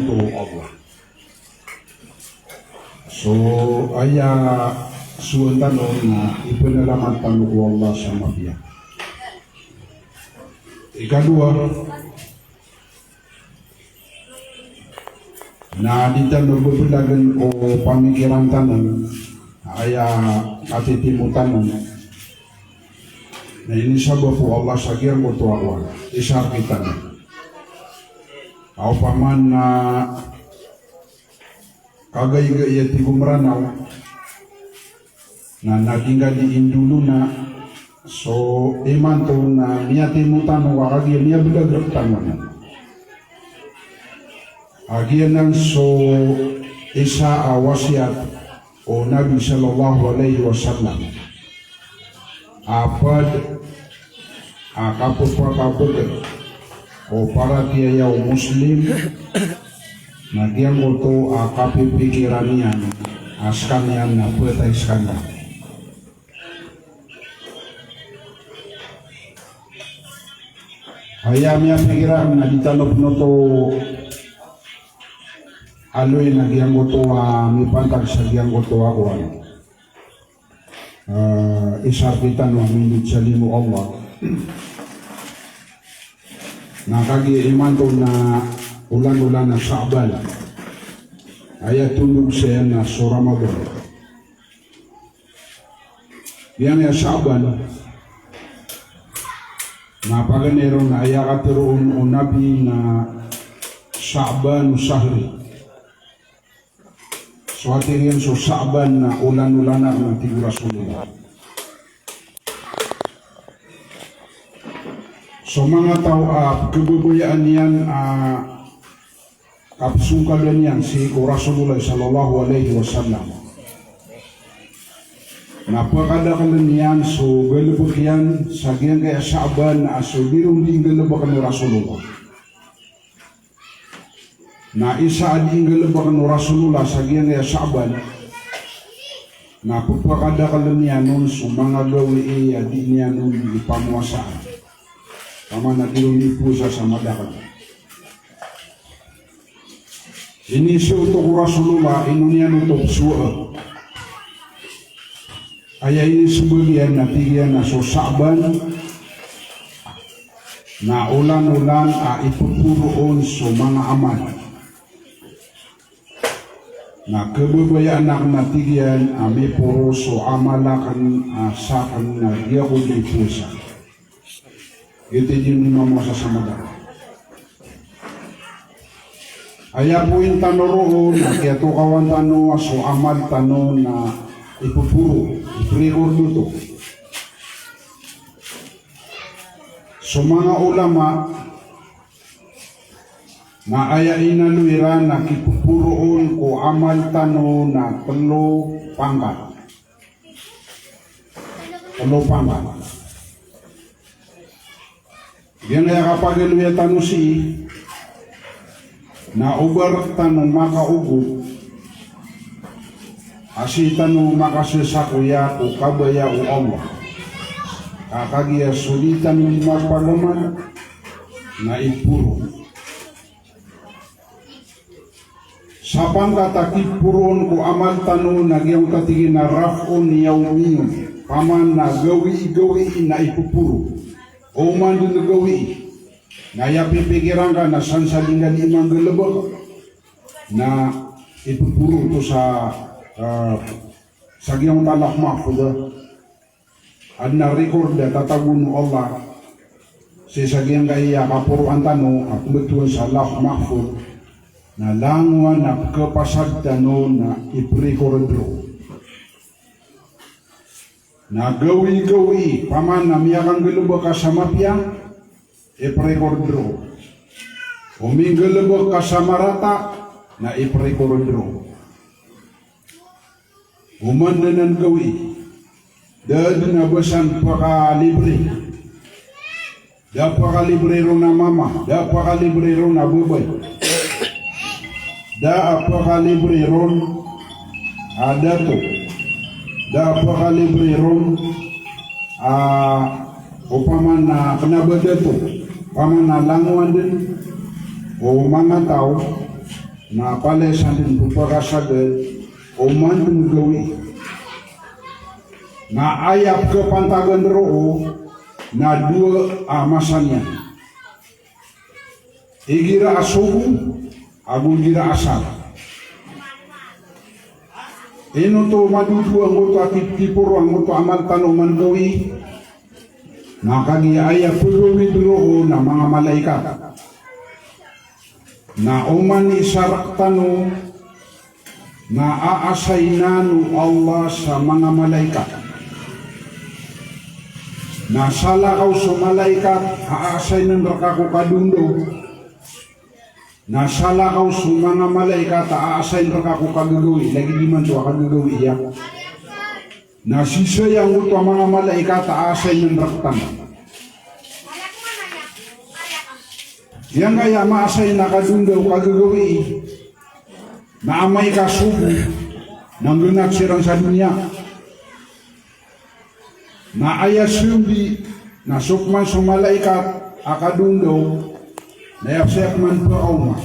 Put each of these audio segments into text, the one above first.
to Allah. So aya suuntan na ipanalamatang ko Allah sa mafia. Ikadua, na dito nagbubulagan ko pamikiran tanan aya katitimutan na inisaba po Allah sa giyang ko to ako isar kita na aw paman na kagay-gaya ti gumranaw na naging di indulo na so iman to na niya timutan o wakagyan niya bilagrak tanan agianan so isa wasiat o Nabi sallallahu alaihi wasallam apad kapupakapuk o para tiyaw muslim na diyan ko to kapipikiran niyan askan yan na pwetay skanda kaya miya pikiran na ditanop no to aloy na giyang ko to mipantag sa giyang ko to ako isarpitan wa minit sa limo Allah nakagi-iman to na ulan-ulan na Sha'ban ay tundog siya na so Ramadan yan ya Sha'ban napaganero na ayakatiroon o Nabi na Sha'ban sahri so atin yan so Sha'ban na ulan-ulan na tigo Rasulullah. So mga tao kabubuyaan yan kapsukalan yan si Rasulullah sallallahu alaihi wasallam. Napakadakalan yan so galubok yan sa giyang kaya Sha'ban na so birong din galubokan ni Rasulullah. Na isa ading galabakan ng Rasulullah sa giyang kaya Sha'ban na pagpakadakalan niya nun so mga gawi adi niya nun ipamuasaan kama na diunipo siya sa madakal inisyo ito ko Rasulullah ino niya nun ito suwa aya inisibagyan na tigyan na so Sha'ban na ulan-ulan ipupuroon so mga aman na kebabayaan na natigyan may puro so amalakan sa akin na di ako di pusa ito din mo sa samadara aya po yung tanoroon na kaya to kawan tano so amal tano na ipupuro iprigor dito so mga ulama na aya inaluiran na kipupuroon ko amal tano na telo pangkat yan kaya kapag iluya tano si na ubar tano makaugo asi tano makasisakuya o kabaya o Allah kakagya sulitan ng mapalaman na ipuro sapang katakip puron ko amal tano nagyang katigin na rafon yawmiyon paman na gawi na ipupuro o man din na gawi na yapipikiran ka na sansalingan imang galabag na ipupuro to sa giyang talak mahfud at na-record na tatagun mo Allah sa giyang kaya kapuruan tano at betuan sa talak mahfud na langwan na kapasag tano na iprikorodro na gawi paman na miyakang galubak ka sa mafia iprikorodro uming galubak ka sa marata na iprikorodro uman na ng gawi dahil na basan pakalibre da pakalibrero na mama da pakalibrero na bubay da pakalibrero ada to da pakalibrero upaman na kanabada to paman na langwan din o mga tao na pale sandin puparasade oman gawi na ayap ke pantagan roo na dua amasannya igira asubu agun gira asal ino to madudu angoto akipipuro angoto amal tanoman gawi na kagi ayap puluwi roo na mga malaikat na oman isarak tano na aasaynanu Allah sa mga malaikat na salakaw sa malaikat aasaynan raka ko kadundo na salakaw sa mga malaikat aasayn raka ko kagagawi lagi di man to kagagawi ya na sisayang ito mga malaikat aasaynan raktan yang kaya maasay na kadundaw kagagawi na amay kasubo ng gunaksirang sa dunia na ayasubi na sukman sa malaikat akadundaw na yapsep man pauma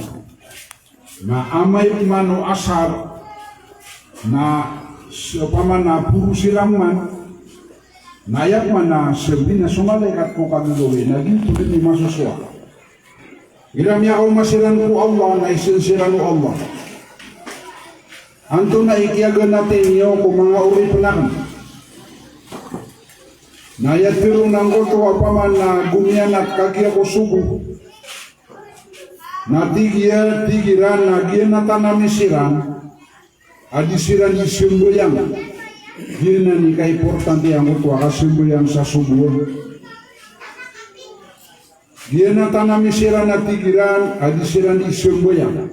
na amay mano asar na paman na puro silang man na ayak man na sabi na sa malaikat ko kagagawi na dito din yung masuswa Iram yakaw masiran ko Allah na isinsiran ko Allah. Anto na ikiyagan natin niyo kung mga uri pelang. Nayat pirong nang koto apaman na gumian at kagya ko sugo. Na tigiran na gian na tanamisiran. Adisiran di simboyang. Gina ni ka-importante ang koto akasimboyang sa sugo. Dia na tanami siran na tigiran, adi siran di semboyang.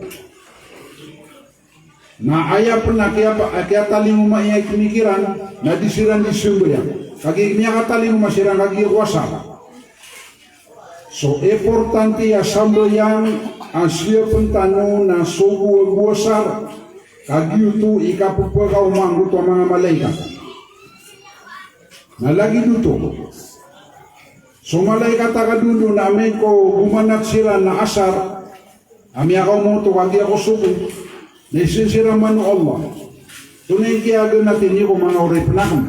Na ayah pernah kaya tali mo maiyay kinikiran, na di siran di semboyang. Kagi niya katali mo masiran kagi kuasa. So importante ya semboyang asya pentano na sugu kuasar. Kagi itu ikapupagaw mangguto mga malaikat. Na lagi duto. So malaikat akadundo na amin ko gumanat sila na asar ami ako mo to kagi ako suko na isinsira man o Allah tunay kiyagan natin niyo kung mga oray panahon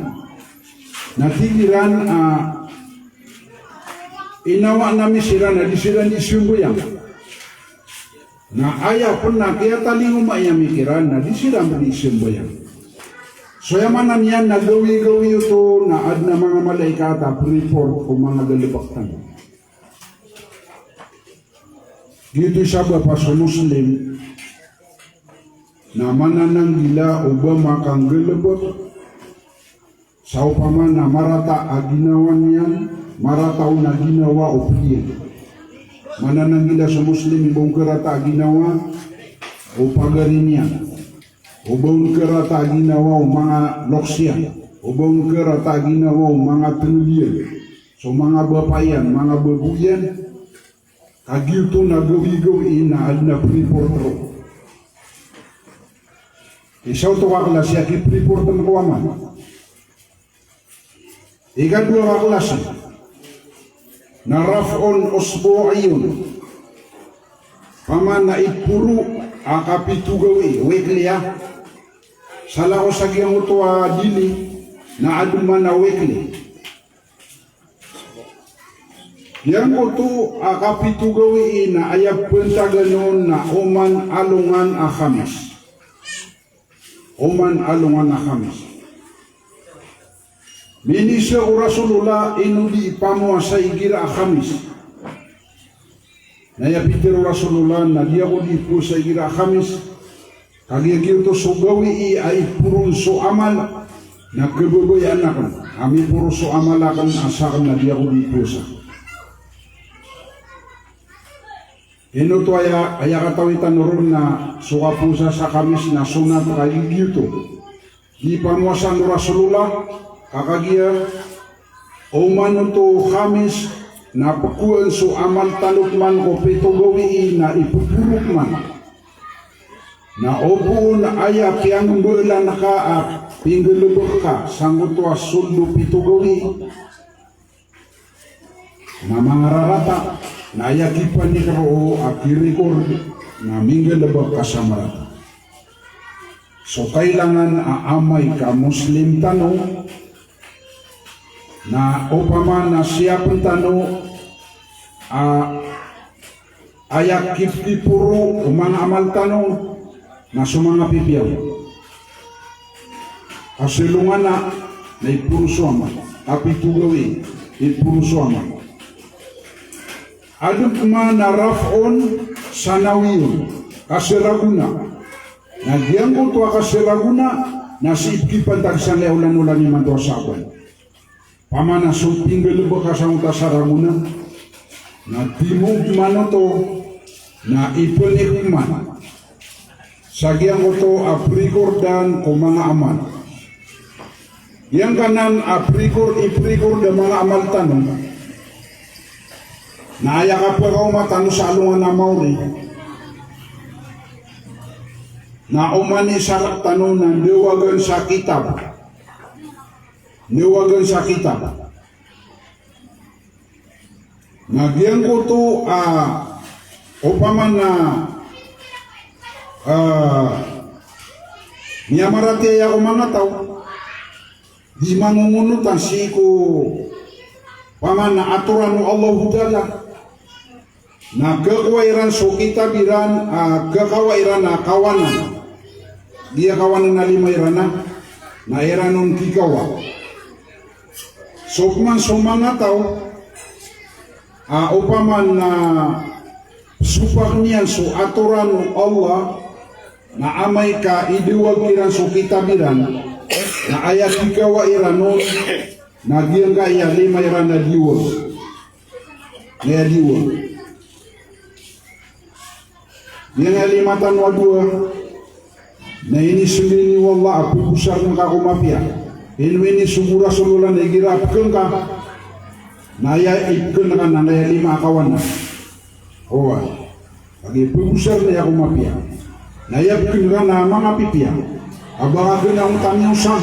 na tigiran inawa namin sila na di sila di sumbuyan na ayaw po na kaya taling umayamikiran na di sila di sumbuyan. So yaman na niyan nagawi-gawi ito na ad na mga malaikata report kung mga galibaktan. Dito siya ba pa sa Muslim na mananang gila o ba makang galibot sa upaman na marata aginawan niyan marata o na ginawa o piyan. Mananang gila sa Muslim ibang karata aginawa o pagarin niyan. Ubong kerata ginawa mga loksya, ubong kerata ginawa mga penulian, so mga bapayan, mga babuyan, kagi ito na gawi-gawi na ad na pre-portro. Isaw ito kaklas, yaki pre-portro na kawaman. Ikadua kaklas, na raf'on osbo ayon, paman na ipuro akapitu gawi, wekliya, salah ko sa giyang utuwa dili na aduman na wekli. Yang utu akapitu gawi na ayap pentaganon na oman alungan akamis. Oman alungan akamis. Minisya ko Rasulullah inudi ipamo sa igira akamis. Nayapitir Rasulullah na dia ko di po sa igira akamis. Kagi to so gawi ay purun so amal na kegogoy anak kami puro so amal akan asakan na dia ko di pusa. Ino to aya katawitan ron na suka pusa sa kamis na sunat kagi to. Di pamuasan Rasulullah kakagia oman to kamis na pakuan so amal talukman ko pito gawi na ipupuruk man. Na opo na aya kiyang bulan nakaak pinggulubok ka sanggot wa sundo pitugawi na mga rarata na aya kipan ni karo akirikor na minggu lebih kasamarata. So kailangan aamay ka Muslim tano na upama na siya pun tano ayak kipti puro umang amal tano na sumanga pipiyaw. Kasilungan na ipuro suama, tapi tugawi ipuro suama. Aduk na raf'on sanawiyun kasiraguna. Nagyan ko to kasiraguna na siipkipan tagsan leulan-ulan ni manto saban. Pamana sulting gelubok kasang tasaraguna na timog mano to na ipunikman. Sagyang ko to aprikor dan ko mga amal. Yang kanan aprikor dan mga amal tanong na ayak pa ka matano sa alungan na mauri na umani sarak tanong na niwagan sa kitab nagyan ko to upama na niyamarati ako mga tao di mangungunutan si ko paman na aturan mo Allah Ta'ala na kekawairan so kita biran kekawairan na kawanan dia kawanan na lima irana na iranon kikawa so kuman so mga tao upaman na supak niyan so aturan mo Allah na amay ka idiwag iran so kita biran na ayat kikawa iranon na diyan ka iya lima iran na diwag yang limatan wadua na ini sumini wallah apu besar ng kakumapya ini sumura sululan igirapkan ka na ya ikun ka na lima kawan oh lagi besar na kakumapya na ya ikun ka na mga pipya abang ginang tamyang sang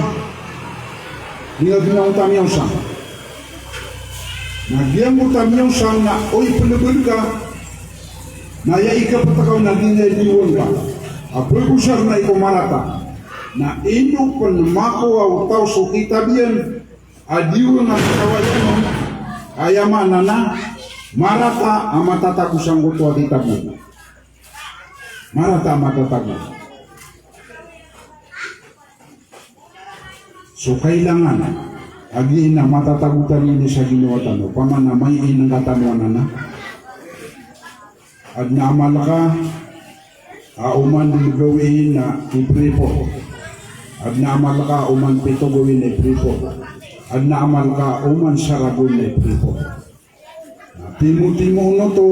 na diyan mo tamyang sang na oy pelebel ka na ya ikapatakaw na dinaydiwan ka apoy usar na ikumarata na ino panmako au tao so kita biyan adiwan na kawayan ayamana na marata amatata kusang kutuwa kita biyan marata amatatago so kailangan agi na matatagutan ini sa ginawa tano pamana may inang katanuan na at naamal ka uman gawin na ipripo at naamal ka uman pito gawin na ipripo at naamal ka uman saragon na ipripo timo-timo no to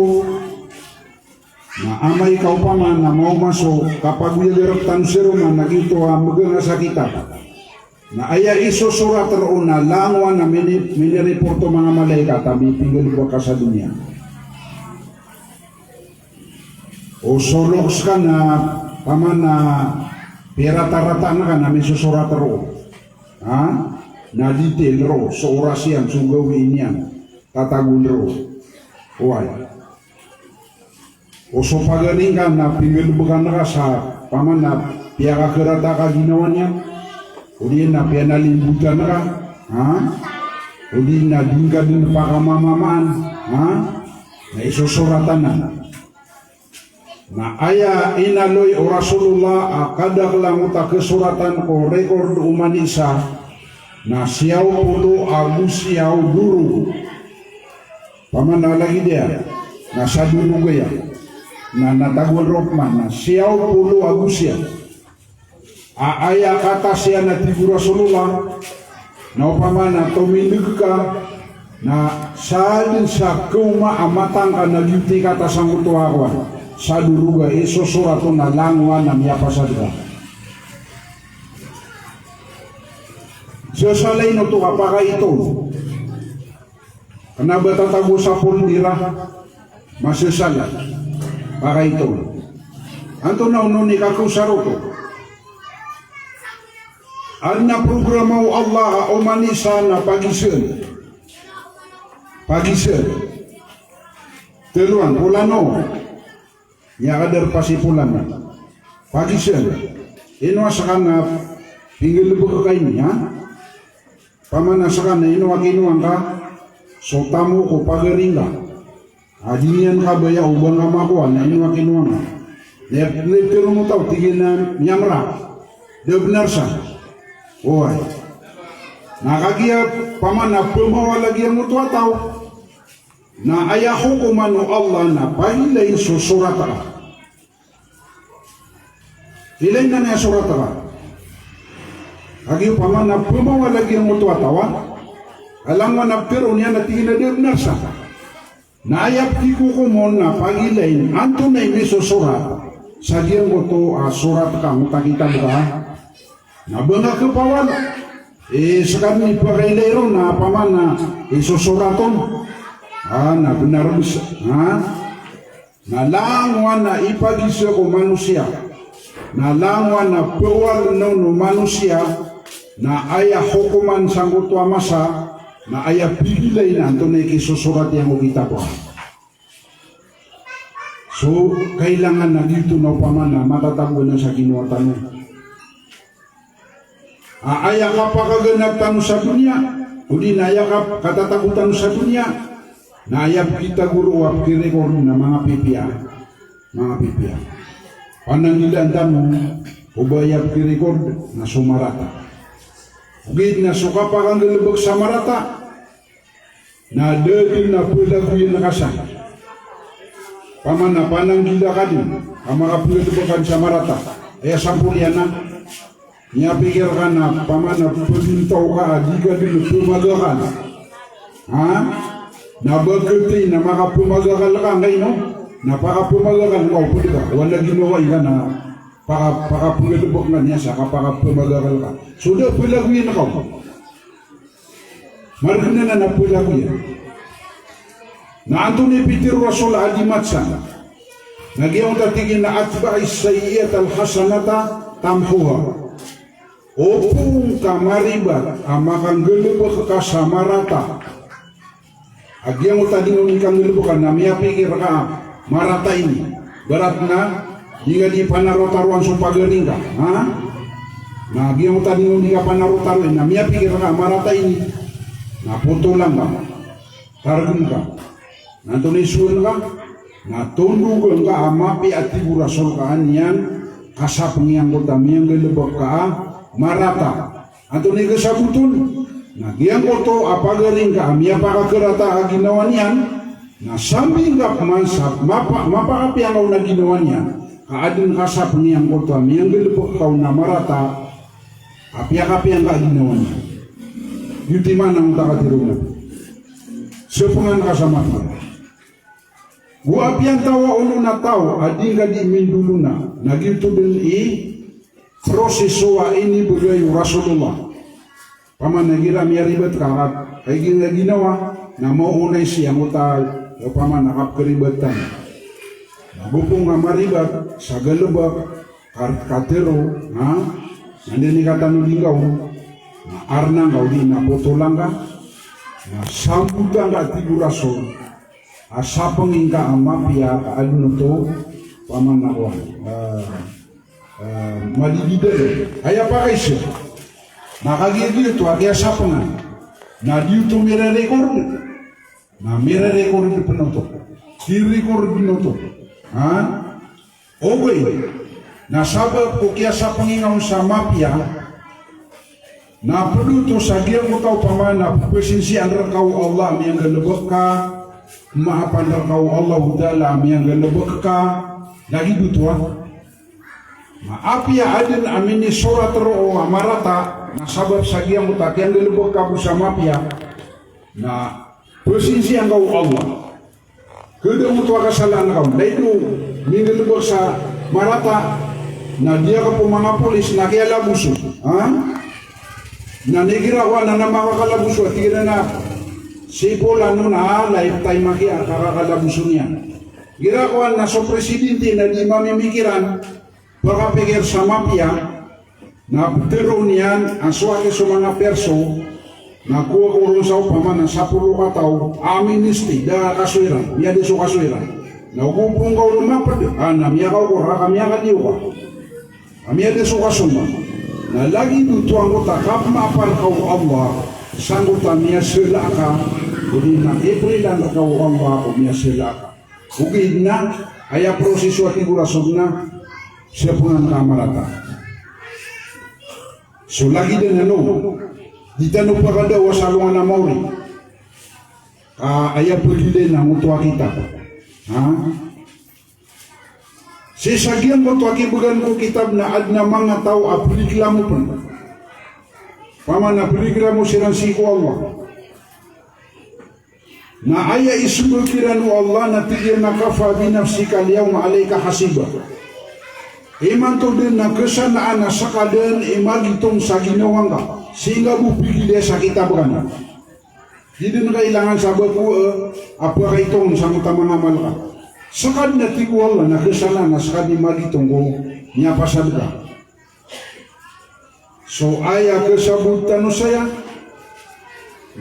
na amay ka upaman na maumaso kapag niliraptan si Roman nagito mga sakita na aya iso surat roon na langwan na miniriporto mga malaikat tabi pinggol ka sa dunia o soloks ka na paman na pirata-rata na ka na may susurat ro na detail ro so orasyan so gawin yan tatagun ro huwag o so pagaling ka na pinagbukan na ka sa paman na piyakakarata ka ginawa niya o di na pianalimbutan na ka o di na din ka din pakamamamaan na isusuratan na aya inaloy o Rasulullah kadak lang uta kesuratan ko rekord umanisa na siyaw pulo siyaw guru paman lagi dia na sa dulu gaya na natagwal rokman na siyaw pulo siyaw aya kata siya na tibu Rasulullah na paman na tumindig ka na sa kuma amatang ka nagyuti kata sang utuwa sa duruga iso surato na langwa na miyapasadra sesalay no to kapaka ito kanaba tatago sa pundira masasala para ito anto na uno ni kakusaro ko al na programa o Allah o manisa na pagisun teluan pula no nya kadar pasipulan pagi siya ino asakana pinggil lupa kain ya pamana asakana ino akinuang ka so tamu ko pagaringa adinian ka baya ubang kamakuan na ino akinuang ka pero mo tau tigil na nyamra de benar sa oy nakagia pamana pemawa lagi ang mutua tau na ayah hukuman Allah na pahilain susurat ka. Hilain na niya surat ka. Agi paman na pumawa lagi ang mutua tawa. Alam mo na pero niya natingin na din nasa. Na ayah kikukumon na pahilain anto na ini susurat. Sa diyang ko to surat ka mutakita ba? Nabanga kapawan. Sekarang ni pahilairo na paman na isusuraton. Na benar na langwan na ipagisa ko manusia na langwan na pewal no manusia na ayah hukuman sanggup tua masa na ayah pigilay na anto na ikisusurat yang kita po so kailangan na dito na pamana matatago na sa ginawa tanong ayah kapakaganap tanong sa dunia udi na ayah katatakutan sa dunia na ayap kita guru wap kiri koru na mga pipia panangilan tamu ubayap kiri koru na sumarata ugit na suka pakang gelebek samarata na degil na pulaguin na kasah pamana panang gila kadin amaka pulaguin samarata ayah sampuliana niya pikirkan na pamana pelintaw ka jika dinu pumagakan na bagati na makapumagal ka ngayon na pakapumagal ka pwede ka wala ginawa ka na pakapumalubok na niya sa kapakapumagal ka sudah pulaguin ka margina na napulaguin na Antoni Peter Rasul Adimatsan nagyang tatigin na atba'i sayyat al-hasanata tamhuha opung kamaribat amakang gelubok ka samarata agyang tadi ngikang nilubukan na miya pikir ka marata ini berat na hingga di panarotaruan sumpagaling ka na agyang tadi ngikang panarotaruan na miya pikir ka marata ini na puto lang ka targun ka nantunisuan ka na tundugan ka amapi at tiburasol ka niyan kasapang yang kota miyang lilubak ka marata antuni kasabutun nagyang koto apagaling ka amya pakakerata ginawa niyan na sambil ka pamansap mapakapiangaw na ginawa niyan kaadun kasap niyang koto amyang gelupok kaw na marata apya-kapyang ka ginawa niyan yuti man ang takatirungan sepungan kasama ka buapyang tawa ulo na tao ading ka di mindulu na nagito din proseso ini bagayu Rasulullah paman nagira miya ribet karat kay ginawa na maunay siya mutal o paman nakapkaribetan nabupong nga maribat sa galubak katero nandini katanuligaw na arnang gaw di na putulang ka na sambutan ka tiguraso asapangin ka ang mapya kaadun to paman nakuha malibidal kaya pa kayo siya nakagigil ito agya sapangan na dito mire-record di penoto di-record penoto okay na sabab ko kaya sapangingaw sa mapya na penuto sa giyang mo tao paman na presensiyan rakaw Allah miyang galubak ka maapan rakaw Allah udala miyang galubak ka lagi dutuan maapya adin amini surat ro'o amarata na sabab sa giyang utak yang galubak ka sa mapya na presensiyan kau Allah kada mo tuwa kasalaan kau na ito mingalubak sa marata na dia ka po mga polis na kaya labuso na nigirawa na makakalabuso at tigil na sipol ano na lifetime makia kakakalabuso niya girawa na so presidente na di mamimikiran baka pikir sa mapya na putero niyan ang suwake sa mga perso na kuha ko rin sa upama na 10 kataw aministe da kaswiran niya di so kaswiran Na gubung kau rumah pada, namanya kau korang kami akan diuka. Kami ada suka semua. Na lagi itu tuang kota kap maafan kau Allah, sanggup kami selaka. Jadi na April kau Allah kami selaka. Bukit na ayah proses waktu gurasuna sepungan kamarata. So lagi dengan di tanah paganda wasalungan na mauri. Ayah pergi na mutua kita. Sesagian ko tuaki bukan ko kitab na adna mga tao apliklamu pun. Paman apliklamu sirang siku Allah. Na aya isubul kiranu Allah na tigil na kafa binafsika liyawm alayka hasiba. Iman to din na kesanaan na sakadan imagitong sa ginawang ka. Sehingga bupigil sa kitab ka. Hindi na kailangan sabi ko, apa kaitong sa mutamang amal ka. Sakad na tiku Allah na kesalahan na sakad ni magitong ko niya pasad ka. So aya kesabutan saya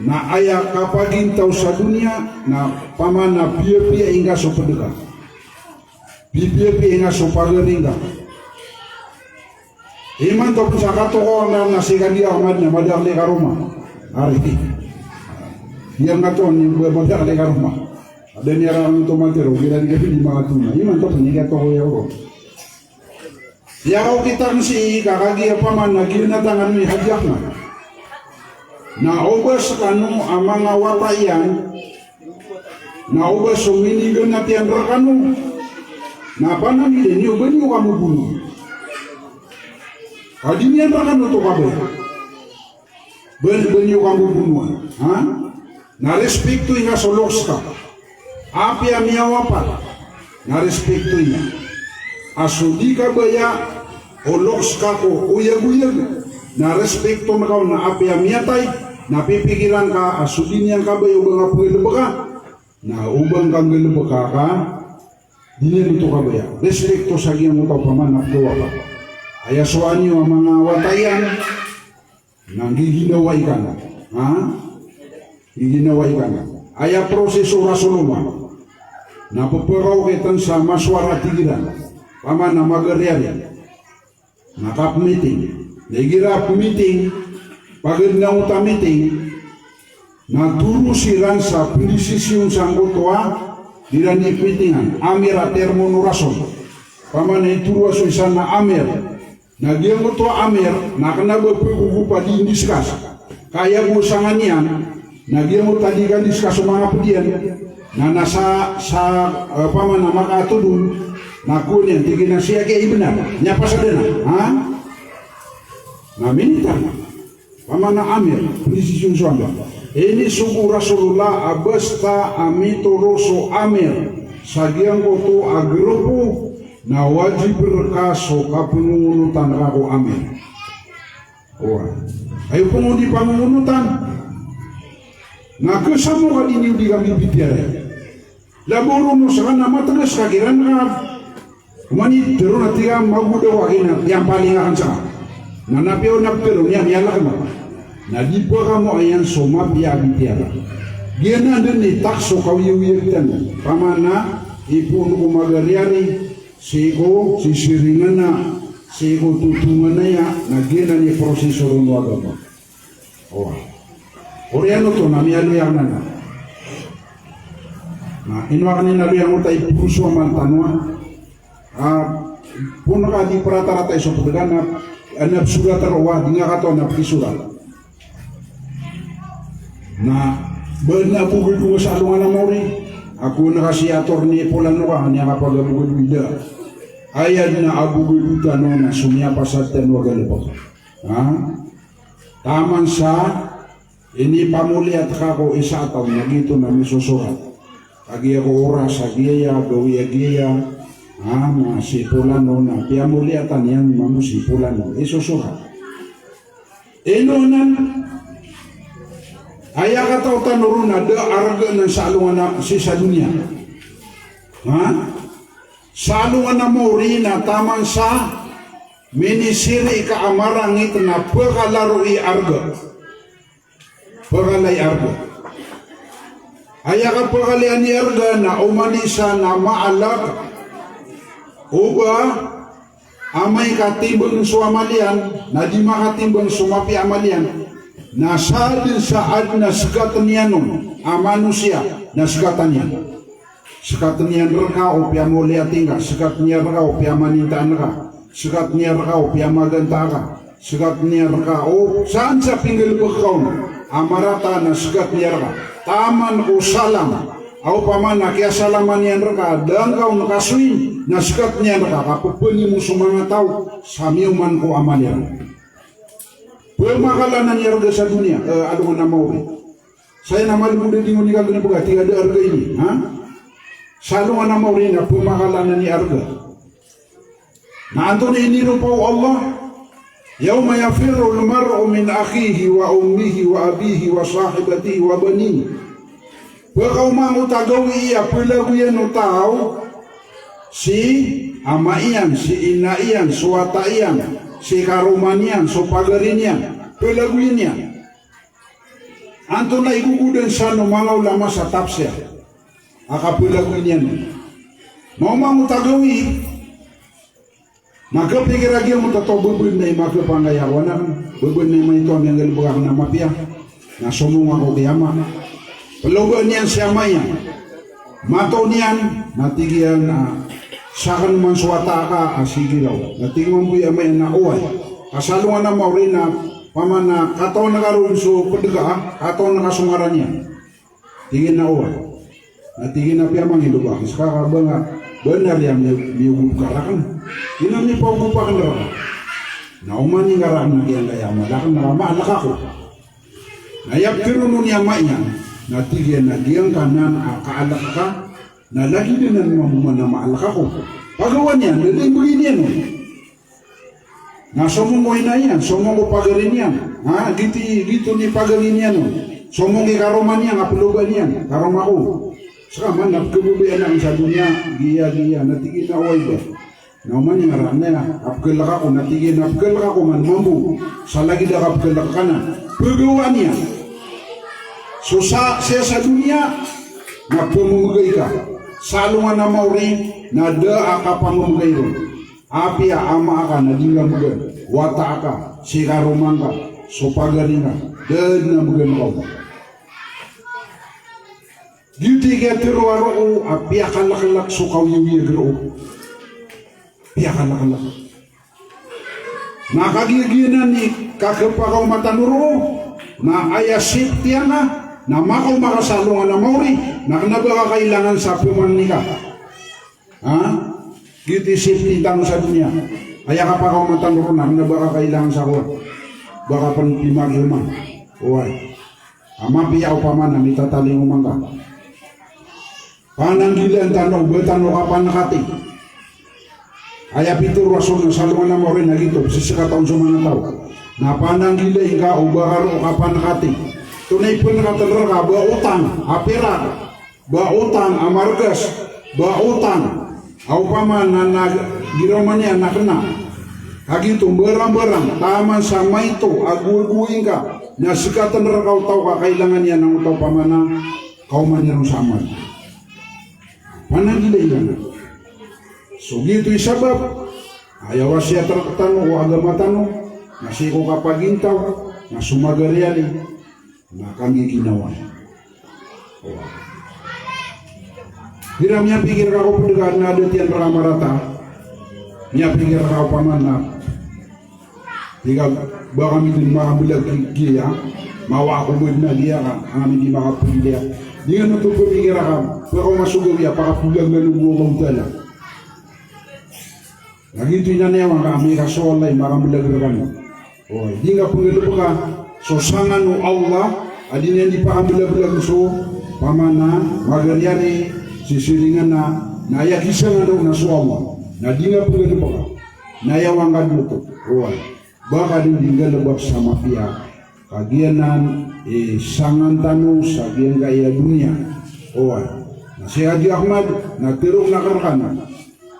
na aya kapagintaw sa dunia na pamana pia-pia inga so pedeka. Pia-pia inga so pagaringa. Iman to sa katoko na nasigan dia amad na madali ka rumah. Ari. Yang ngaton yang berbeda dengan rumah. Ada ni orang tu mantero kita di mga tuna. Iman to ni kato ko yaw. Yaw kita si kakagi apa man nagina tangan mi hadiah na. Na obas kanu amang awatayan. Na obas suminigan na tiyan rakanu. Na panang ini uben mo kamu bunuh. Adinian rakanu to kabe. Ben yo kamu bunuh. Ha? Na respekto inga solokska. Api amiawapat. Na respekto inga. Asudi ka baya olokska ko uyag-uyag. Na respekto na kau na api amiatay. Na pipikiran ka asudi niyang ka baya ubang apungilabaka. Na ubang kang gilabaka ka. Dinin ito ka baya. Respekto sa giyang utaw paman nakgawa ka. Aya soan niyo ang mga watayan. Nang giginaway ka na. Ha? Iginaway ka na. Aya proseso rasuluma. Napaparaw kitan sa maswara tigiran. Paman na magaryari. Nakap meeting. Nagirap meeting. Pagod na uta meeting. Naturo siran sa pinisisyon sa anggotoa. Diran ipitingan. Amir at termonorason. Paman na ituro aso isan na amir. Nagyang utoa amir. Nakanabapagkukupa di indiskas. Kaya gusangan yan. Nagyang mo tadi kan diskus mga pedian na nasa sa paman na makatudun na kunin tigin na siya kaya ibenar niya pa sa dena ha na minita paman na amir posisyon suanda ini suku Rasulullah abasta amitoroso amir sagiang ko to agrupo na wajib berkaso kapengunutan ako amir ayo pengundi pangunutan. Na kesamo kali ini di kami bicara. Laboro mo sa nama tegas kagiran ka. Mani terus nanti kan mau doa kina yang paling akan sah. Na napio napero niya lah kan. Na di po kamu ayan soma biya bicara. Gena den ni takso kawiwi kita. Pamana ipu nu magariari sego sisiringana sego tutungana ya na gena ni proses rono agama. Oh. Oriano to nami alu yang nana. Nah, ini makanya nalu yang utai purusu mantanua. Pun kadi rata-rata iso pedegana anak surat terwah dengan kata anak surat. Nah, benar bugul dua salungan amori. Aku nakasih atur ni polan nuka ni apa bugul bida. Ayat na abugul uta nona sumia pasat dan wagalipok. Taman sa ini pamuliat kako isa atau nagito na misusurat. Agi ako oras agiya gawi agiya na sipulan no na piamuliatan yang mamu sipulan no isusurat. Enonan aya kata tanurun ada arga ng salungan sa dunia. Salungan na mori na taman sa minisiri ka amarangit na pagkalaroi arga. Pagalay argo. Aya kapagalian ni arga na umanisa na maalak uba amay katimbang suamalian na di makatimbang sumapi amalian na sadin saad na sekatan yanon amanusia na sekatan yan sekatan yan raka o pia muli atinga sekatan yan raka o pia manintaan ka sekatan yan raka o pia maganta ka sekatan yan raka o saan sa pinggil bakaw amarata na sekatan yan raka taman o salam au pamana kaya salaman yan raka dangkaw nakasuin na sekat niya raka kapupuli mo sumanga tao samiuman ko aman yan pemakalan niya raka sa dunia ano nga namaw saya naman muda di unika gini buka tiga ada harga ini ha salo nga namaw rin na pemakalan niya arga na anto na inirupaw Allah yawma yafirru al-mar'u min akhihi wa ummihi wa abihi wa sahibatihi wa banihi Pagkau mau tagawi iya pulagu yan o tao si ama iyan, si ina iyan, suwata iyan, si karuman iyan, so pagarin yan, pulagu yan. Anto na igugudan sa mga ulama sa tapsya, akapulagu yan. Mau tagawi, magkapigir lagi mo tato bubun na magkapangayawanan, bubun na may ito ang yung galibagak na mapia, na sumunga ko kiyama. Pelogan niyan siya yan mataw niyan natigian sakan man suwata ka asigilaw natigman mo yung may na uway kasalungan na maurin na pamana kataw na karoon so pedega kataw na kasungaran niya tigin na uway natigin na piyamang hiduba sekarang nga benar yang diugup karakan inami pa ugupakan na nauman yung karakan yang kaya malakan na maalak ako nayap kirunun yung maknya natigyan na diyang kanan kaalak ka na lagi din ang mamumana maalak ako pagawan yan, natin begini yan na somong mo hinayan, somong mo pagarin yan ha, gitu ni pagarin yan somong ikaroman yan, apulugan yan karom ako saka man, nagkabubayan lang sa dunia giya, natigyan na uway ba nauman yung aram na apkalak ako, natigyan apkalak ako man mambu sa lagi na apkalak ka na pagawan yan so siya sa dunia na pumumugay ka salungan na mauri na daa ka pamumugay ron api ama ka na di nga mugay wata ka sikaruman ka so pagarin ka dad na mugay mo duty ka tiro aro api akalak so kawiwi aro api akalak nakagiginan ni kakapakaw matanuro na ayasip tiya nga na makaw makasalungan na mauri na kanaba kailangan sa pumanika ha? Giti safety tang sa dunia kaya kapag ako matanuro na kanaba kailangan sa kuwa baka pan pimagi umang uway ama piyaw pa man na mitataling umang ka pananggilan tanong betano ka panakati kaya pitur rasul na salungan na mauri na gito sisikataon sa mga tao na pananggilay ka o bakaro ka panakati tunay po nakatalar ka ba utang apira ba utang amargas ba utang au paman na giraman niya nakena kagito barang-barang taman sa maito aguguing ka na sikatan rakaw tao ka kailangan niya ng utaw pamana kauman niya ng saman pananggilay ka na so gito isabab ayaw siya terketano o agamatano na siko kapagintaw na sumagariali na kami ginawa hiram niya pikir ako pendegaan na ada tiyan ramarata niya pikir ako pamanap tiga baka midin makabulag giya mawa ako mo na giya ka ang amin di makapulya di nga natupo pikir ako baka masugaw ya pakapulag na lumuwang tala nagito na niya mga kami kasolay makabulag na kami di nga pungilupo ka so sangan o Allah adin yan di pa kamilag-lag so pamana magaryari sisiringan na nayakisan nga daw na so Allah na di nga pungilupo ka nayawangad mo to baka din dingalabak sa mafia kagianan sangan tanu sa giyan kaya dunia na si Haji Ahmad nagtirong nakarkan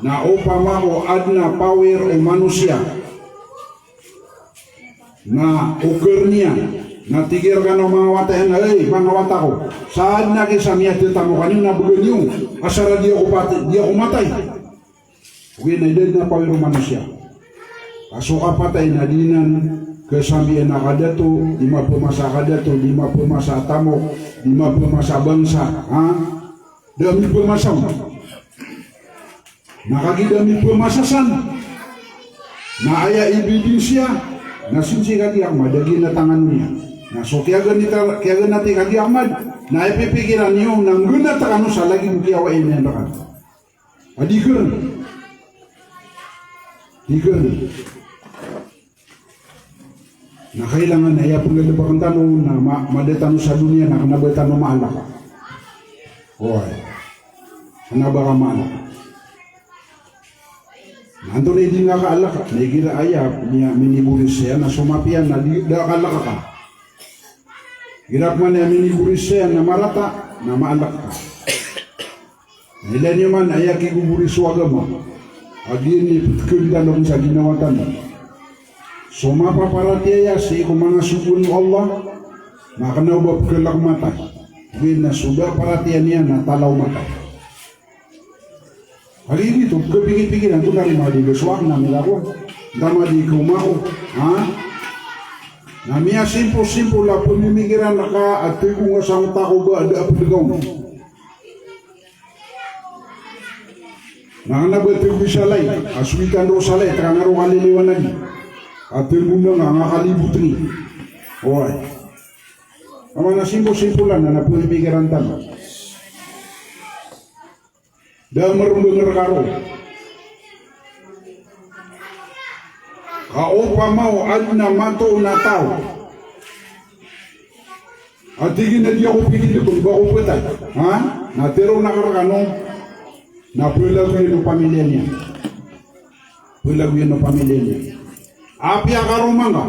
na upama o adna power o manusia na ukur niya natigir ka ng mga watahan na, mga wata ko, saan na kisamiya tita mo kanina bulan yung, asara di ako matay. Okay, naidad na pawiro manusia. Kaso kapatay na dinan, kesambihan na kadato, di mapumasa kadato, di mapumasa tamok, di mapumasa bangsa, ha? Dami pumasaw. Nakagidami pumasasan. Na aya ebidensya, na sinsi kati Ahmad, dagi na tangan niya. Na so kaya ganati kati Ahmad, na ipipikiran niyo, nang guna takano sa lagi mo kiyawain niya nakan. Adikan. Dikan. Na kailangan na iya paglalabakang tanong na madetano sa dunia na kanabetano maalak. Hoy. Kanaba ka maalak. Nanto na hindi nga kaalak ka. Naikira ayap niya miniburis siya na sumapian na di kaalak ka. Hirap man niya miniburis siya na marata na maalak ka. Nila niyo man ayak iguburis waga mo. Adi ni kendalong sa ginawa tanong. So mapaparatiya si mga subun Allah na kanawab kelak mata. Bin na sudah paratiyan niya na talaw mata. Hari dito, kepikir-pikiran itu dari madi beswak na milako. Dama di kumako. Ha? Na miya simple la pemimikiran naka at kung asang tao ba ada apagaw. Nakanabatil bisalay, aswitan rosalay, terangaro kaliliwan lagi. Atil muna nga kalibut ni. Oy. Ang mga simple-simpulan na napulimikiran tanong. Dahil marunong karo. Kaupa mau ad na mato na tao. At tigin na di ako pikit kung bako putay. Ha? Natiro na karakano. Na pulag yun ang pamilya niya. Pulag yun ang pamilya niya. Api akarumang ka.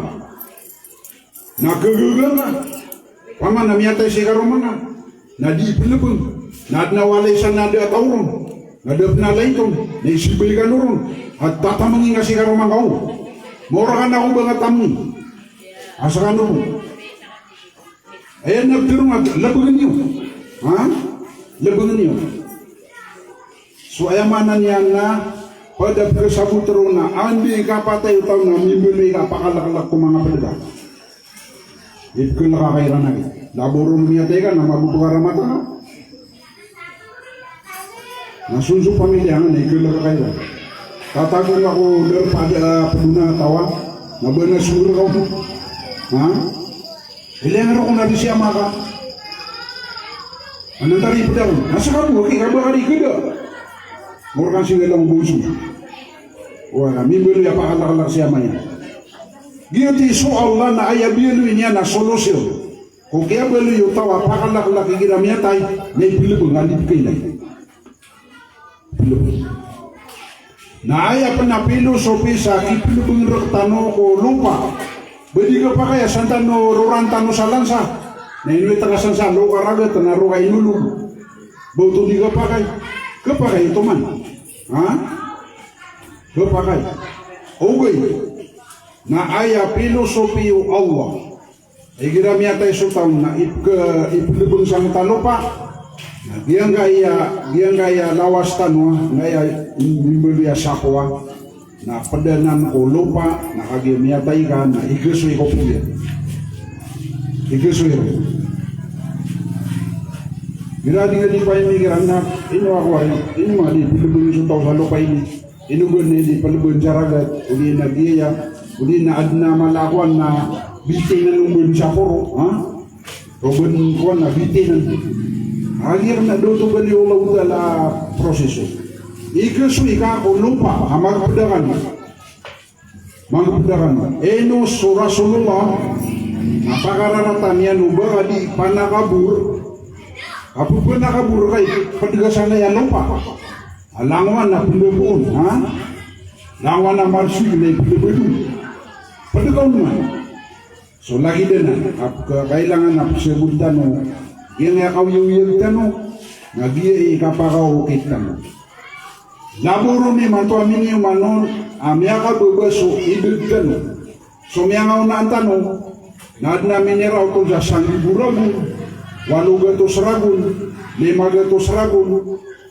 Nagagagal ka. Paman namiyatay si karumang ka. Nadiipilapang. Nadnawalay sa nadi at aurong. Nadap na layton. Naisibay ka nurong. At tatamangin ka si karumang ka. Mora ka na ako ba tamu. Asa ka nurong. Ayan nagtirong at labangan niyo. Ha? Labangan niyo. So ayamanan niya na pada persabutro na andi kapatay utaw na mimili ka pakalakalak ko mga padaga. Ito ko nakakairan na laburo niya teka na mabubukara mata na. Nasunso pamilya nga na ito nakakairan. Tatagong ako pada peduna tawa na ba na siguro ko. Ha? Ilang ko na di siya maka. Anong tari po daw? Nasa ka mo, kikaba ka di kuda. Murkan sila lang buso. Wala, mimili ya pakalak-alak siya maya. Giyati so Allah na ayabilu niya na solusyon. Kung kaya belu yung tawa, pakalak-alak ikiramya tayo, na ipilipong alip kailay. Pilipong. Na aya pa na filosofi sa ipilipong rektano ko lupa. Badi ka pa kaya santano rurantano sa lansa. Na inuwi tagasan sa luka raga, tanaro ka inulog. Bauto di ka pa kaya. Kepakai itu man, ha? Kepakai. Okay. Na ayah filosofi Allah. Igira miyatay sultan na ipilibong sang talupa. Na diyan gaya lawas tanwa, gaya imbiliya sakwa. Na padanan ko lupa, na kagi miyatay ka na igesoy ko puya. Igesoy ko. Gira di pa imikiran na ino ako ay ino mga di pilibong suntaw sa lupa ini inugon ni di palibon saragat uli na giya uli na adna malakwan na bitin na lumbon sa puro ha robon kuwan na bitin na agir na doto gali ulaw dala proseso ikaso ikako lupa magpudakan eno so Rasulullah napakararatan yan uba di panakabur. Apo ba nakaburo kay pagdasan na yan lupa? Alangwan na pulubuon, ha? Langwan na marsig na pulubuon. Pagdasan naman. So lagi din na, kailangan na sebuntan mo, yung akaw-yung tanong, nag-iay kapakaw kitang. Laburo ni manto amin yung manon, amya ka bubaso, ibig tanong. So miyangaw na ang tanong, Nadna minerau to ja 1.000 ragun, 800 ragun, 500 ragun,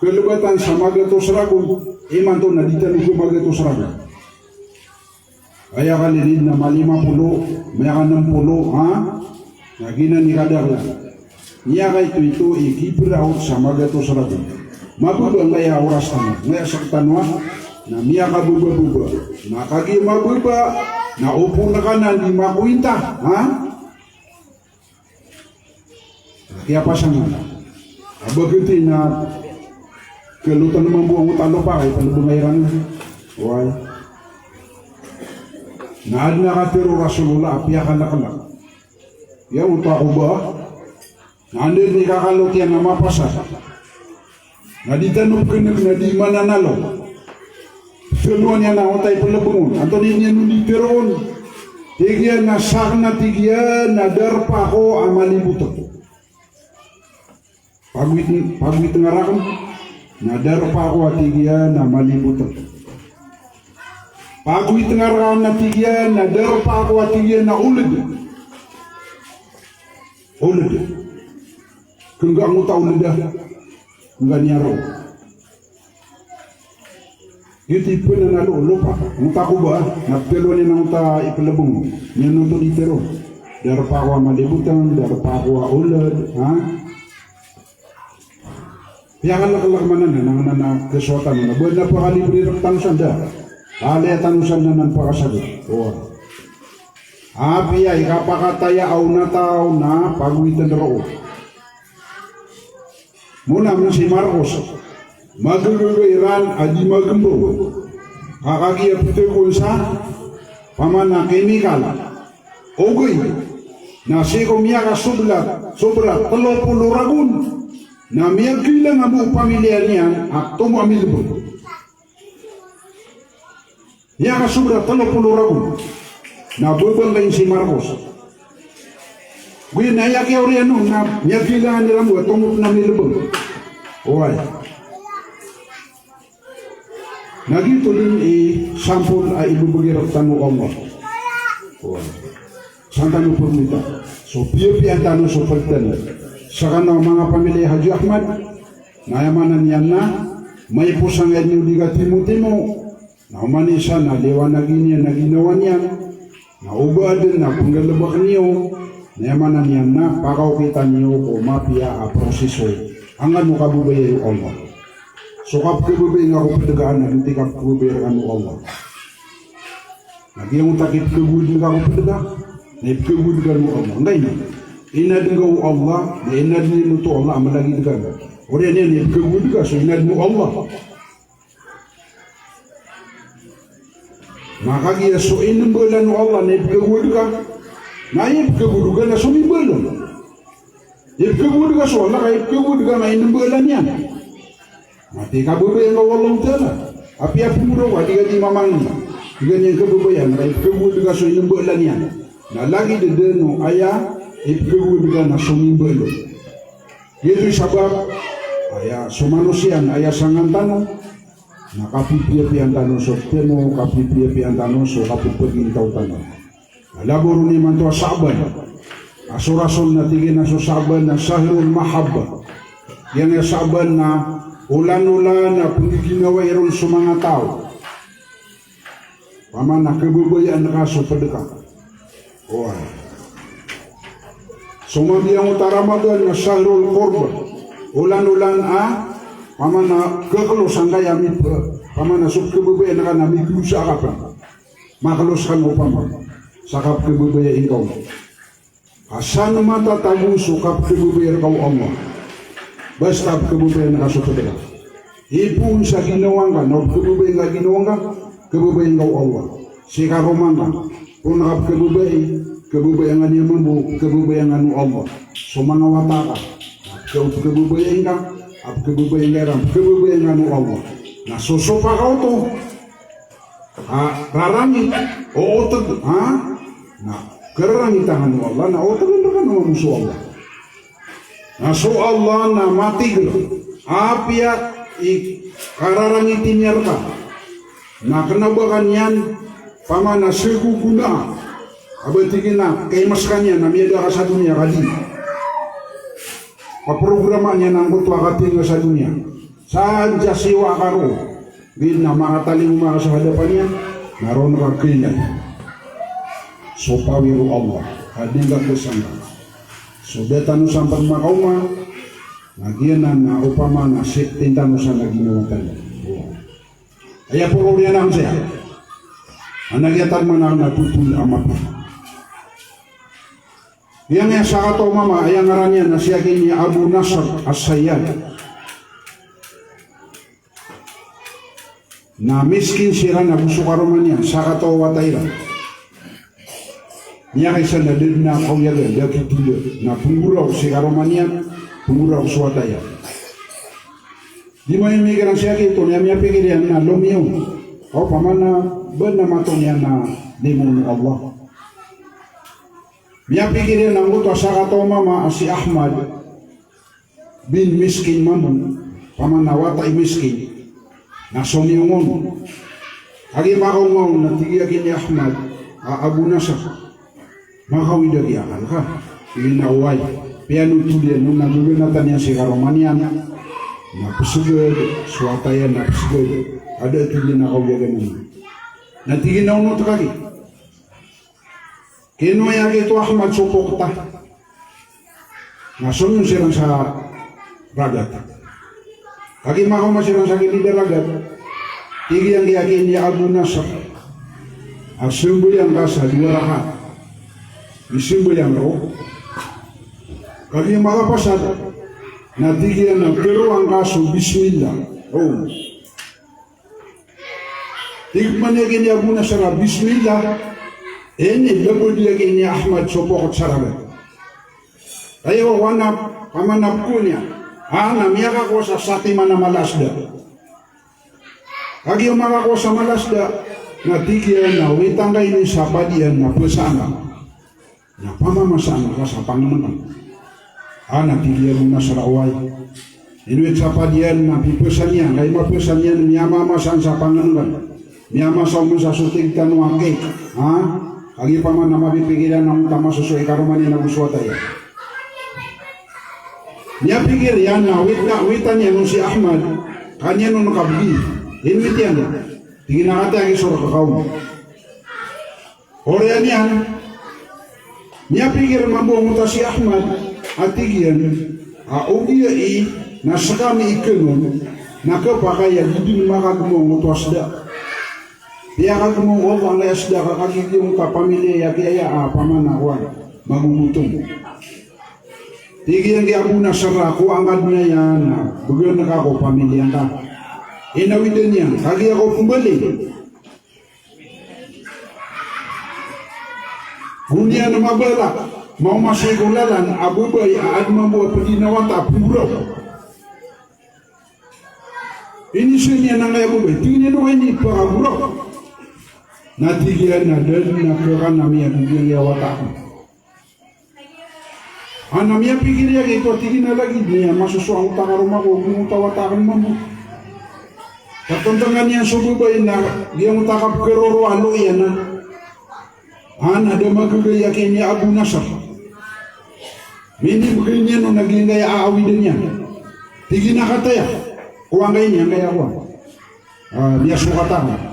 kelebatan 900 ragun, iman to naditan ko 500 ragun. Kaya kalilid na 50, may 60, ha? Nagina ni kadagla. Niya kay ito ikipira out sa 500 ragun. Mabubang kaya oras tanong, ngaya saktanwa, na miya ka buba-buba, nakagi mabuba, na upo na ka na, di makuinta, ha? Kaya pa siya nga, abagiti na, kalutan naman buong utalo pa, kaya palabungayran na, why? Naad na ka pero Rasulullah, apiya ka nakalak. Yan, uto ako ba? Naandun ni kakalot yan na mapasa. Naditanong ka na di mananalo. Keluan yan na utay palabungon. Antonin niya nung teron. Tigyan na sakna tigyan na darpa ko amalibutan. Pagwit ngarakam. Na darpa ko atigyan na malibutan. Pagwit ngarakam na tigyan na darpa ko atigyan na ulid. Ulid. Kung gak mo taon na enggak nyaro. Itu pun na lupa. Muta ko ba? Nagpelo ni nang ta ipalabong. Yan no di pero. Darpa ko malibutan, darpa ko ulad, ha? Piyakan lakalakmanan na kesuatan na. Buwan na pa kalibri ng tanusan da. Kali tanusan na ng pakasagot. Api ay kapakataya au na tao na pagwitan roo. Muna man si Marcos, magagagairan adi magambo. Kakagiya pito kung sa pamana kemikal. Ogoy, na siko miya ka sobra 30 ragun. Na miya kilang abu pamilya niya at tumo amilbo. Miya ka sobra 30 ragun. Na bubang kayo si Marcos. Gue nayak ya oriano na nyakilangan nila mo tungkol na milibong. Oy. Nagito din sampul ay ibubagirap tanu Allah. Oy. Santa no permita. So piya tanu so perten. Saka na mga pamilya Haji Ahmad nayamanan yan na may pusang edyo di ka timo-timo. Na umanisa na dewa nagini na ginawa niyan. Na ubad na panggalabak niyo. Nayamanan yan na pakaw kita niyo ko mapia a proseso hanggang mo kabubay yung Allah. So kap kabubay nga ko padagaan na hindi kap kabubay ang Allah. Nagyang takip kabubay nga ko padagaan na ipkabubay mo Allah. Ngay na, inad nga ko Allah na inad nilo to Allah amalagi dagan. O rin yan, ipkabubay ka so inad mo Allah. Makagiya so inambalan mo Allah na ipkabubay ka. Naib kebudugan na sumibalo. Ib kebudugan so Allah kaib kebudugan na inambalan yan. Mati kabubay ang walong tala. Api apuro wa diga di mamang. Diga niya kebubayan kaib kebudugan so inambalan yan. Na lagi dedeno aya ib kebudugan na sumibalo. Itu sabab aya sumanusian aya sangantano. Nakapipiapian tano so temo kapipiapian tano so kapipagin tau tano. Labor ni man to Sa'ban. Asurasul na tigin na so Sa'ban na Sahirul Mahabba. Yan ang Sa'ban na ulan-ulan na pagiginawa iron sa mga tao. Paman na kabubayan na kaso padaka. Oy. Sumabiyang utaramadan na Sahirul Korban. Ulan-ulan paman na kakalos ang kayamit pa. Paman na subkabubayan na ka na may klusa ka pa. Makalos ka mo paman. Sakap kebubaya ikaw. Asan matatago sukap kebubaya ikaw Allah. Basta kebubaya na kasupadaga. Ipun sa ginawang ka, no kebubaya nga ginawang ka, kebubaya ikaw Allah. Sika romang ka, punakap kebubaya nga niya mambu, kebubaya nga no Allah. So mga wata ka, kebubaya ka, ap kebubaya nga ram, kebubaya nga no Allah. Nasusupa ka ito. Rarangit, o otag, na kerarangitan ng Allah na otagan ka naman musuh Allah. Na so Allah na matiglo apia kararangitin niya ka na kanabakan yan pamana seguguna Abatigina kay maskanya na miya ka sa dunia kali. Paprogramannya nangkut wakating sa dunia. Saan siya siwa karo. Bin na makataling mga sa hadapannya. Naroon kagkailan. So pawiru Allah. Hadinggag kesangka. So betanu sampan makauma. Nagianan na upama na tintanu sa naginawatan. Kaya puro riyan ang siya. Anagyatan man ang natutul amat. Yang sa kato mama ayang ngarannya na siya kini Abu Nasr As-Sayyad. Na miskin sira na busukaroman yan sa kato watayra. Niya kaysa na din na kawyala dati tulo na punguraw si karoman yan punguraw sa wataya. Di mo yung mikiran siya kito niya miya pikir yan na lumiyaw. O pamana ba na matong yan na limon Allah. Miya pikirin ang uto sa kato mama si Ahmad bin miskin mamun pamanawata miskin na sumiyungon agi makaw na tigiyagin ni Ahmad Abu Nasr makawidagi akal ka ilinaway piano tulian nung nadulunatan niya si Karomanian na pusugod suwatayan na pusugod ada ito din na kawiyagan naman natigin na unot kagi kino yang itu Ahmad supok ta. Ngasun sirang sa ragat. Kagi mako masirang sa gilid ragat. Tigi yang yakin ni Abu Nasr. Asimbol yang kasa dua rakat. Isimbol yang roh. Kagi maka pasad. Na tigi yang pero ang kaso bismillah. Oh. Tigi man yakin ni Abu Nasr bismillah. Ini lebih dia kini Ahmad sopok sarabe. Ayo wana pamanap kunya. Ana miaka ko sa sati mana malasda. Kagi umaka ko sa malasda na tigian na witangga ini sapadian na pesana. Na pamamasana ka sa Panginoon. Ana tigian na saraway. Inuit sapadian na pipesanya, kay mapesanya miyamamasan sa Panginoon. Miyamasan mo sa suting tanwake. Ha? Agi paman na mapipigilan ng tama susuay karuman niya na buswata yan. Niya pigir yan na witan niya nung si Ahmad kanya nung nakabli. Hinwit yan. Tingin na kata yung isura kakaw. Orian yan. Niya pigir mabumunta si Ahmad at tigyan audia nasa kami ikanon nakapakayan hindi makagumong utwasda. Dia akan mengurus oleh saudara kaki yung kapamilya ya kaya pamanawan magumutung. Tigi yang dia Abu Nasr aku angkat niya yan bagaimana ako pamilya ka. Inawidan niya kagi ako kembali. Gunya na mabala mau masih kulalan Abu Bay aad membuat pedinawata pura. Ini sunya nang Abu Bay tingin no ini para pura. Natigian na dan nakuran namia dunia watak. Anamia pikir ya itu tinggi na lagi dia masuk soal utang rumah ko mutawatakan mamu. Katontangan yang subuh bayin na dia mutakap keroro alo yan na. Ada magagaya kanya Abu Nasr. Mini begini no naging gaya aawidnya. Tinggi na kataya. Kuang kayaknya kaya kuang. Dia sukatan.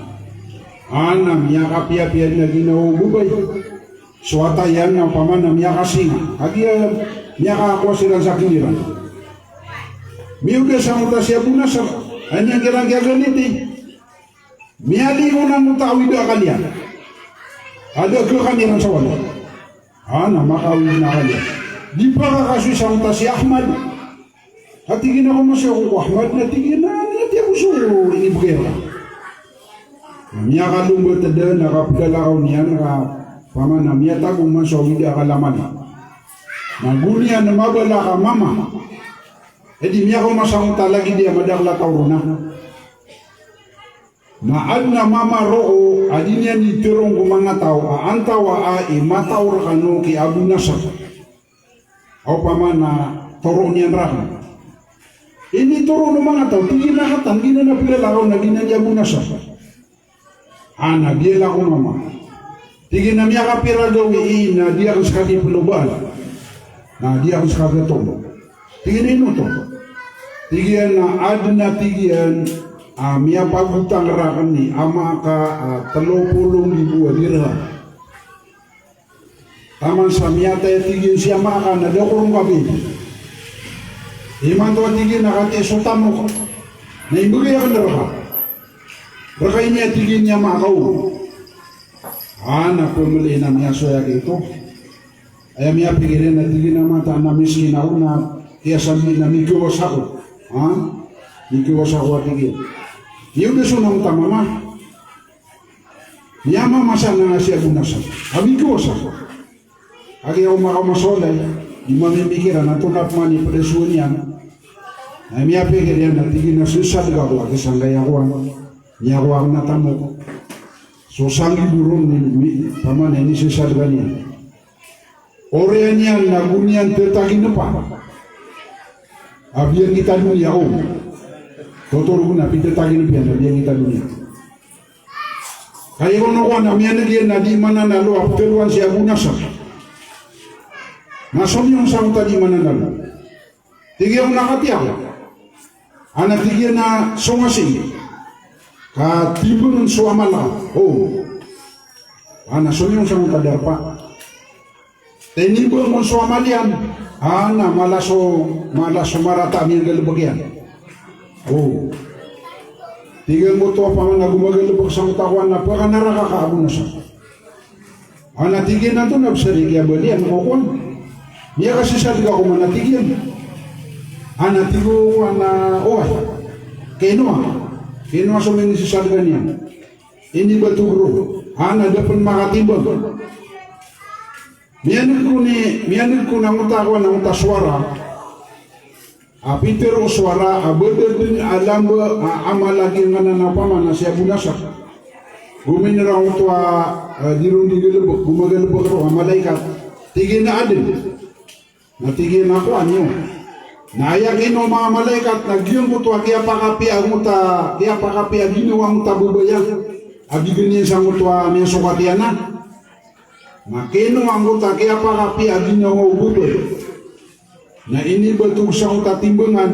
Anam ya kapia-pia na ginawa bubay. Suwata yan ng pamanam ya kasing. Hagia ya kakwa sila sa kiliran. Miyuga sa muta siya Abu Nasr. Anyang kira-kira ganit eh. Miyali ko na mutawid kalian. Ada kekaniran sa wala. Ana makawid na kalian. Di pa kakaswi sa muta si Ahmad. Hatigin ako masya ko Ahmad na tigin na. Nati ako suyo inibgera. Miya kalumbo tada nakapagalaw niya paman na miya tagong masawid akalaman. Nagunia na mabala ka mama. Di miya ko masang talagi dia madakla tauruna. Na adna mama roo adinya ni terong kumanga tao antawa ai mataur kanu ki Abu Nasr. O paman na toro niyan rahna. Ini toro no mga tao tingin na katang gina na pilalaw na ginanya Abu Nasr. Ana dia la ko mama. Tingin na miya kapira gawiin na dia harus kaki pelubaan. Nah dia harus kagak tolong. Tingin ino to. Tingin na adna tingin miya pagutang rakan ni ama ka 30,000 dirham. Taman sa miya tayo tingin siya maka na daw kurong kabin. Iman to tingin na kati sutamo ka. Na ibigay ka na raka. Raka niya tingin niya makaw. Anak pemuli na miya soya gitu. Ay miya pikirin na tingin na mata na miskin ako na kaya sabi na mikiwas ako. Mikiwas ako tingin. Niyo beso ng tamama. Niya mamasa na siya gunasan. Mikiwas ako. Agi ako makamasolay. Di mamimikiran na tunap mani preso niya. Ay miya pikirin na tingin na susad ka ako. Agi sanggay ako. Niya ako ang natamo ko. So sangi burung ni paman ini susad ka niya. Orang yang nagunian tertagi nepa. Abian kita dunia Kotor guna pita tagi nepa abian kita dunia. Kaya kono ko na miyan nagyan na di mana nalo apteluan siya gunasa. Nasom yung sang tadi mana nalo. Tigyan nakatiyak. Anak tigyan na songasing. Katibun suamala. Nasom yung sang tadarpa. Tenibo mo suamalian, na malaso marata aming galubagyan. Tinggal mo to pa man nagumagalubag sa utawan na paka narakakaabo na siya. Natigyan na to nabsarigya balian ko kon. Niya kasi sa tiga ko manatigyan. Natigo Keno sa mga nisisarga niya. Ini baturo. Dapat makatibag. Miyanag ko nang utakwa ng utaswara. Peter o swara, bener din alam amalagi nga nanapama na siya bunasa. Guminira ko to dirong digalubok, gumagalubok ko, malaikat. Tigin na adin. Natigin ako anyo. Nayakin o mga malaikat, nagyong ko to, kaya pakapi ang ginawa mong tabubayan. Abigin niya sa mo to, may sukatiyan na. Makino ang uta kaya pakapi agin na ubudoy. Na ini betul sa uta timbangan,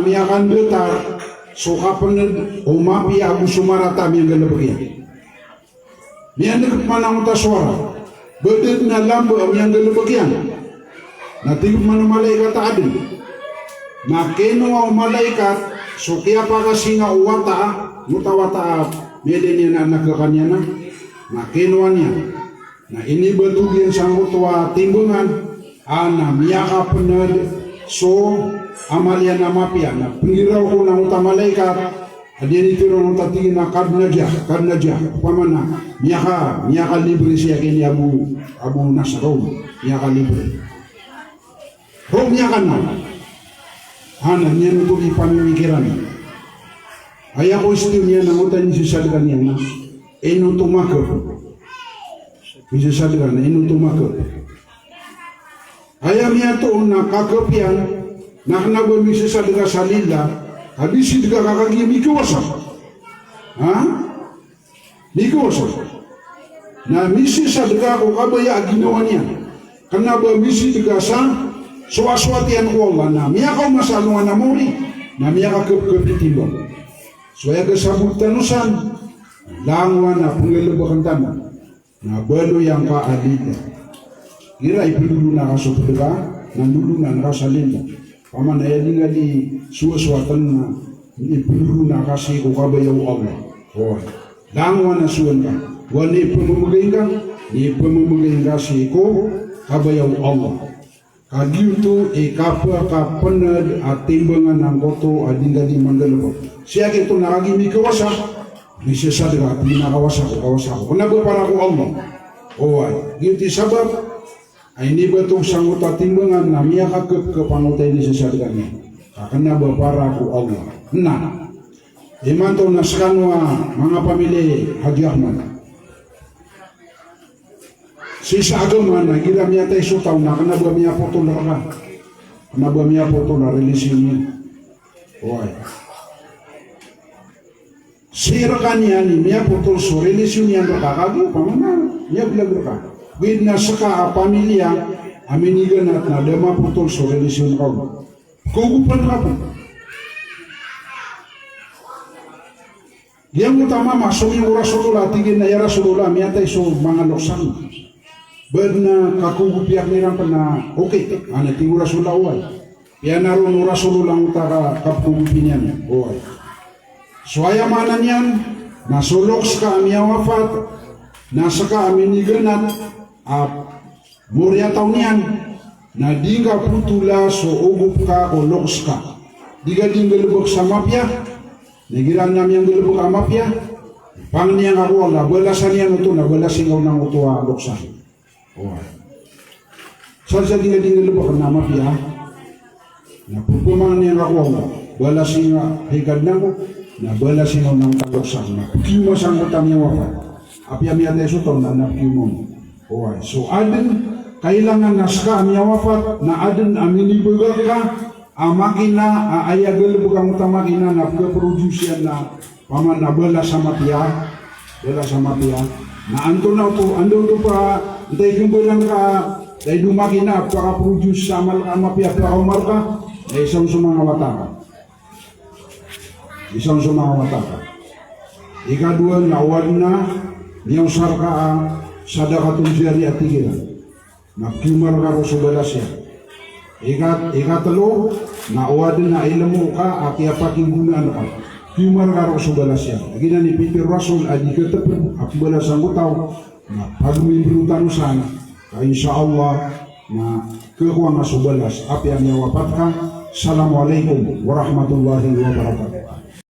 miyakan betar, sukapan umapi agu sumarata miyang galabagyan. Miyanak man ang uta suara, betul na lambo miyang galabagyan. Natigap man ang malaikat adin. Makino ang malaikat, so kaya pakasinga mutawata, medya niya na nagkakanya na, makino niya. Nah ini betul yang sanggup tua timbangan, miyaka penad so amalian nama pia, pengirau ko ng utama malaikat, adian itu orang tatingin na karna jah, pamana miyaka libre siya kini Abu Nasrom, miyaka libre. Miyaka na, niyan ito ipamimikiran. Ay ako istiyo niya ng utan yung sisalgan niya na, tumakap. Bisa sadar na inu tumakap. Ayam niya to na kakapian na kanaba bisa sadar sa lila habis juga kakagi mikiwasa. Mikiwasa. Na misi sadar ko kabaya ginawa niya. Kanaba misi juga sa suwaswatian ko Allah na miya ka masalungan na mori na miya ka kapitibang. So ya kasabutanusan langwan na pangalabakan taman. Na balo yang ka alita. Kira ipidulu na kasupudaka, nandulu na nakasalinda. Paman ay di suwaswatan na ipidulu na kasi kukabayaw Allah. Langwa na suwan ka. Wala ipamamagayin ka si ko kabayaw Allah. Kagiuto kapwa kapanad at timbangan ng koto adinda di mandalabog. Siya kito nakagimi kawasa. Bisa sadar pinakawasa ko. Kenapa para ko Allah? Giti sabab ini betul sanggup timbangan namanya ke pangutai ini sesadarnya. Kenapa para ko Allah? Iman to naskanwa mga pamilya Haji Ahmad. Sisa agama na gira miya tayo sutaw na kenapa miya foto na Kenapa miya foto na relisyon niya? Sirkanya ni mia potol so relasyon yang berkakagu pamana mia bilang wid na saka pamilya aminigan at na lema potol so relasyon kau kugupan ka po. Yang utama masuk yung rasulullah tigin na ya rasulullah mia tayo so mga loksan berna kakugupiak nirang na okay ana tinggu rasulullah uway ya naroon rasulullah utara kakugupinya uway. Suaya mana niyan nasulok sa amia wafat nasa ka aminiganat murya taon niyan na di ka putula so ugup ka o loks ka di ka din galubog sa mafia nagiran namin yung galubog ka mafia pang niyang ako wala balasan niyan ito na balasin ako ng ito loksan sa di ka din galubog ka na mafia na pupumang niyang ako wala balasin nga higad na ko na balasin ako ng taloksan na kimo sang utang niya wafat apya miya tayo suto na napkimo so adin kailangan naska amya wafat na adin aminibuga ka makina ayagal bugang utama makina na produsyan na paman na bala sama pia na anto na to ando to pa tay kumbulan ka tay dumakina para produce sama ka pia para umar ka isang sumangawata ikadua nawad na niyang sarka sadakatun jariah tigila nakimar ka ko subalasya ikatalo nawad na ilamu ka akiapaking gunaan ka kimar ka ko subalasya lagi na ni Peter Rasul adi ketepun akbalasang utaw na pagmimbrutanusan ka insyaallah na kekuang na subalas api ang yawapat ka. Assalamualaikum warahmatullahi wabarakatuh.